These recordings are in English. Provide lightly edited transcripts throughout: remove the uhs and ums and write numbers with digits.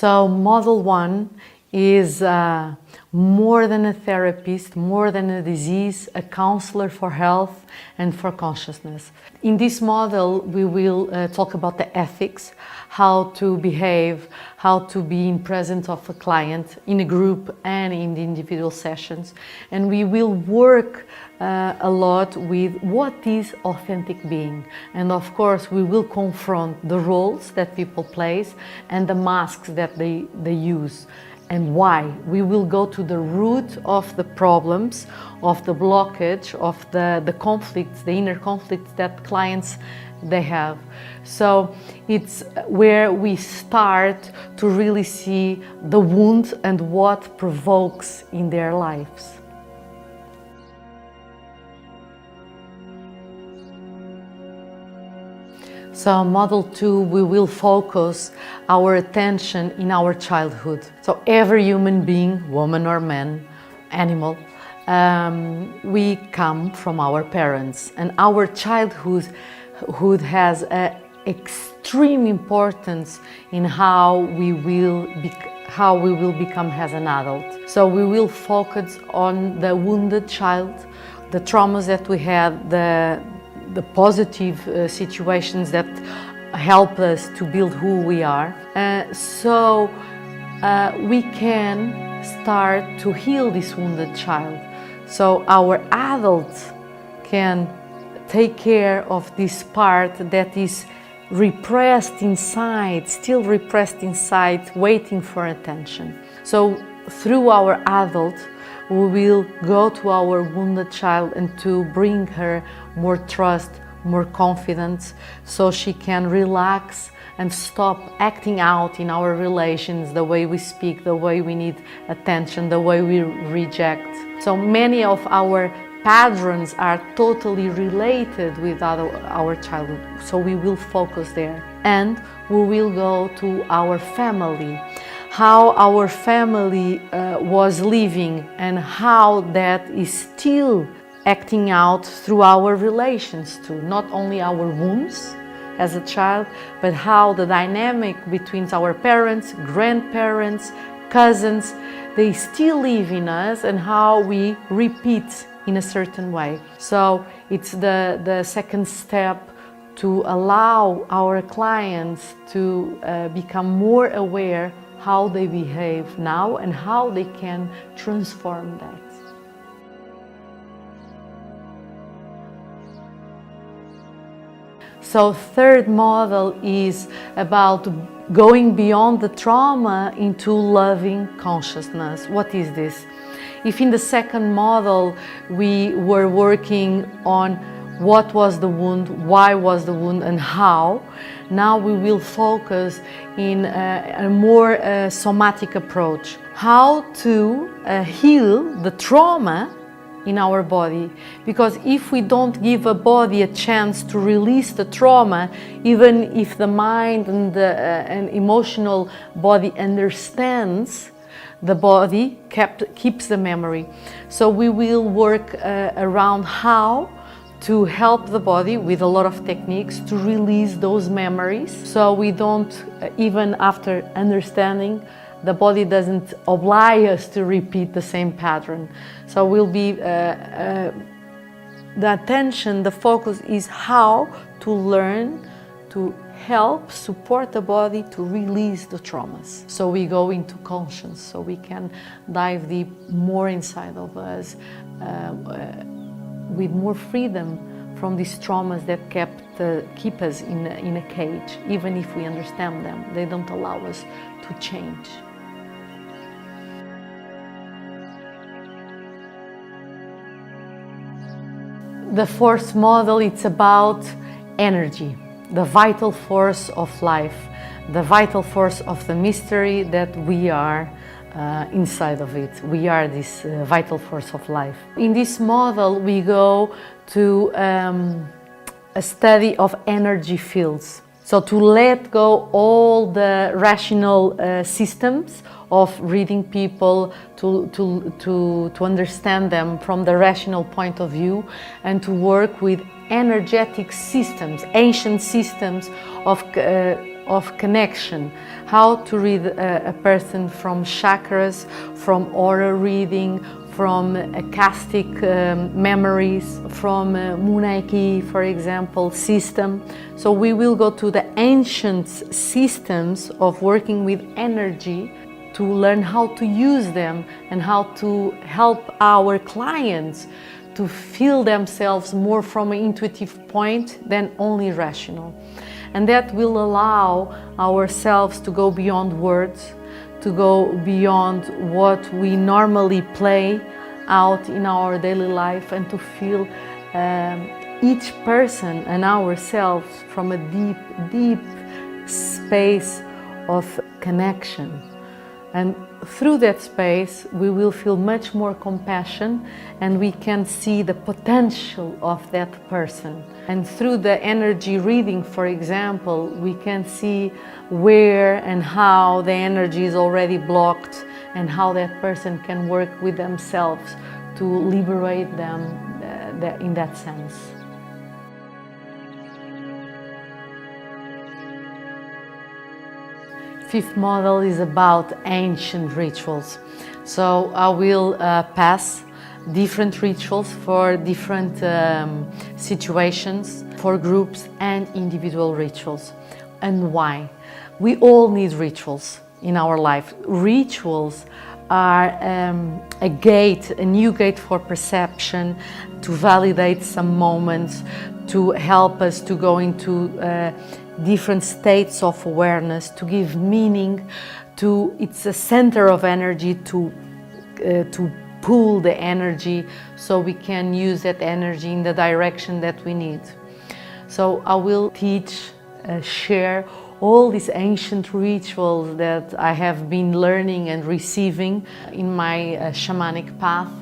So model 1 is more than a therapist, more than a disease, a counselor for health and for consciousness. In this model, we will talk about the ethics, how to behave, how to be in presence of a client in a group and in the individual sessions. And we will work a lot with what is authentic being. And of course, we will confront the roles that people play and the masks that they use. And why. We will go to the root of the problems, of the blockage, of the conflicts, the inner conflicts that clients they have. So it's where we start to really see the wound and what provokes in their lives. So model 2, we will focus our attention in our childhood. So every human being, woman or man, animal, we come from our parents, and our childhood has an extreme importance in how we will become as an adult. So we will focus on the wounded child, the traumas that we had, the positive situations that help us to build who we are. So we can start to heal this wounded child. So our adults can take care of this part that is repressed inside, still repressed inside, waiting for attention. So through our adult, we will go to our wounded child and to bring her more trust, more confidence, so she can relax and stop acting out in our relations, the way we speak, the way we need attention, the way we reject. So many of our patterns are totally related with our childhood, so we will focus there. And we will go to our family, how our family was living and how that is still acting out through our relations too, not only our wounds as a child, but how the dynamic between our parents, grandparents, cousins, they still live in us and how we repeat in a certain way. So it's the second step to allow our clients to become more aware how they behave now and how they can transform that. So third model is about going beyond the trauma into loving consciousness. What is this? If in the second model we were working on what was the wound, why was the wound, and how, now we will focus in a more somatic approach. How to heal the trauma in our body, because if we don't give a body a chance to release the trauma, even if the mind and the emotional body understands, the body keeps the memory. So we will work around how to help the body with a lot of techniques to release those memories, so we don't, even after understanding, the body doesn't oblige us to repeat the same pattern. So we'll be, the attention, the focus is how to learn to help support the body to release the traumas. So we go into conscience, so we can dive deep more inside of us with more freedom from these traumas that keep us in a cage. Even if we understand them, they don't allow us to change. The fourth model, it's about energy, the vital force of life, the vital force of the mystery that we are inside of it. We are this vital force of life. In this model, we go to a study of energy fields. So to let go all the rational systems of reading people, to understand them from the rational point of view, and to work with energetic systems, ancient systems of of connection, how to read a person from chakras, from aura reading, from acoustic memories, from Munaiki, for example, system. So we will go to the ancient systems of working with energy to learn how to use them and how to help our clients to feel themselves more from an intuitive point than only rational. And that will allow ourselves to go beyond words, to go beyond what we normally play out in our daily life, and to feel each person and ourselves from a deep, deep space of connection. And through that space, we will feel much more compassion, and we can see the potential of that person. And through the energy reading, for example, we can see where and how the energy is already blocked and how that person can work with themselves to liberate them in that sense. Fifth model is about ancient rituals. So I will pass different rituals for different situations, for groups and individual rituals. And why? We all need rituals in our life. Rituals are a gate, a new gate for perception, to validate some moments, to help us to go into different states of awareness, to give meaning to, it's a center of energy to pull the energy so we can use that energy in the direction that we need. So I will teach, share all these ancient rituals that I have been learning and receiving in my shamanic path,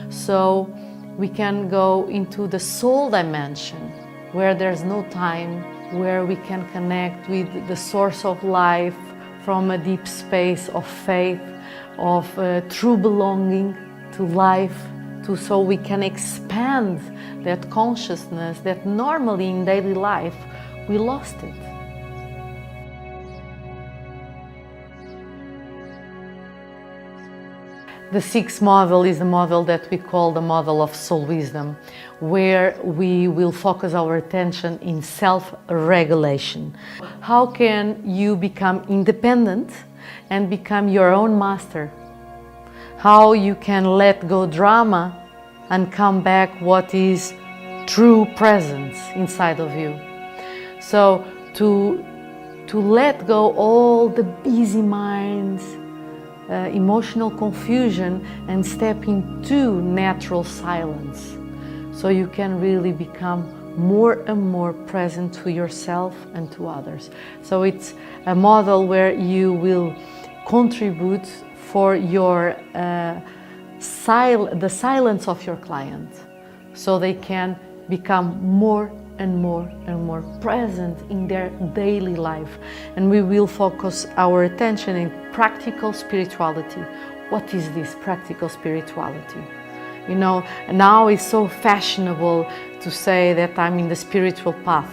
so we can go into the soul dimension where there's no time, where we can connect with the source of life from a deep space of faith, of true belonging to life, so we can expand that consciousness that normally in daily life we lost it. The sixth model is a model that we call the model of soul wisdom, where we will focus our attention in self-regulation. How can you become independent and become your own master? How you can let go drama and come back what is true presence inside of you. So to let go all the busy minds, emotional confusion, and step into natural silence, so you can really become more and more present to yourself and to others. So it's a model where you will contribute for your the silence of your client, so they can become more and more and more present in their daily life. And we will focus our attention in practical spirituality. What is this practical spirituality? You know, now it's so fashionable to say that I'm in the spiritual path.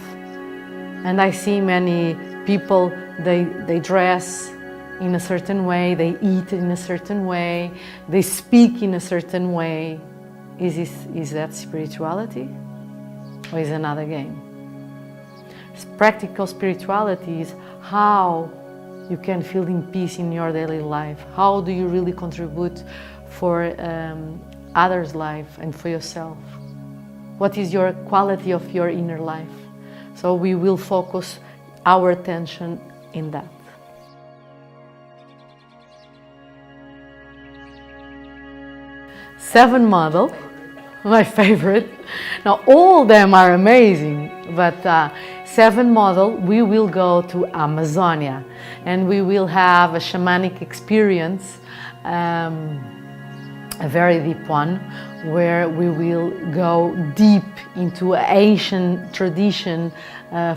And I see many people, they dress in a certain way, they eat in a certain way, they speak in a certain way. Is that spirituality? Or is another game? Practical spirituality is how you can feel in peace in your daily life. How do you really contribute for others' life and for yourself? What is your quality of your inner life? So we will focus our attention in that. Seven model, my favorite. Now all of them are amazing, but seven model, we will go to Amazonia and we will have a shamanic experience, a very deep one, where we will go deep into ancient tradition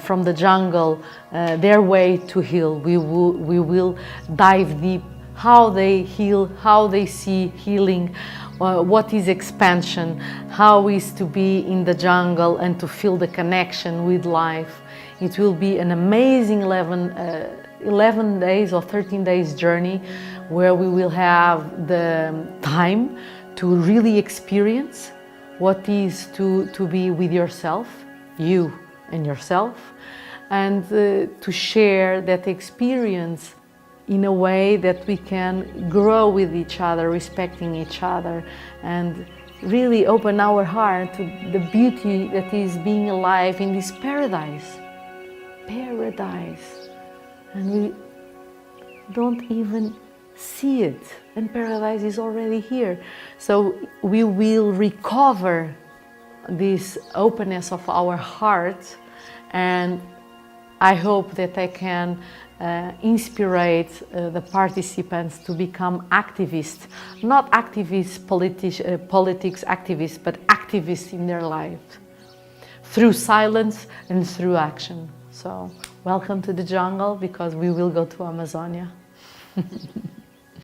from the jungle, their way to heal. We will dive deep how they heal, how they see healing, what is expansion, how is to be in the jungle and to feel the connection with life. It will be an amazing 11 days or 13 days journey where we will have the time to really experience what is to be with yourself, you and yourself, and to share that experience in a way that we can grow with each other, respecting each other, and really open our heart to the beauty that is being alive in this paradise. Paradise. And we don't even see it, and paradise is already here. So we will recover this openness of our heart, and I hope that I can inspire the participants to become activists, not activists, politics activists, but activists in their life, through silence and through action. So welcome to the jungle, because we will go to Amazonia.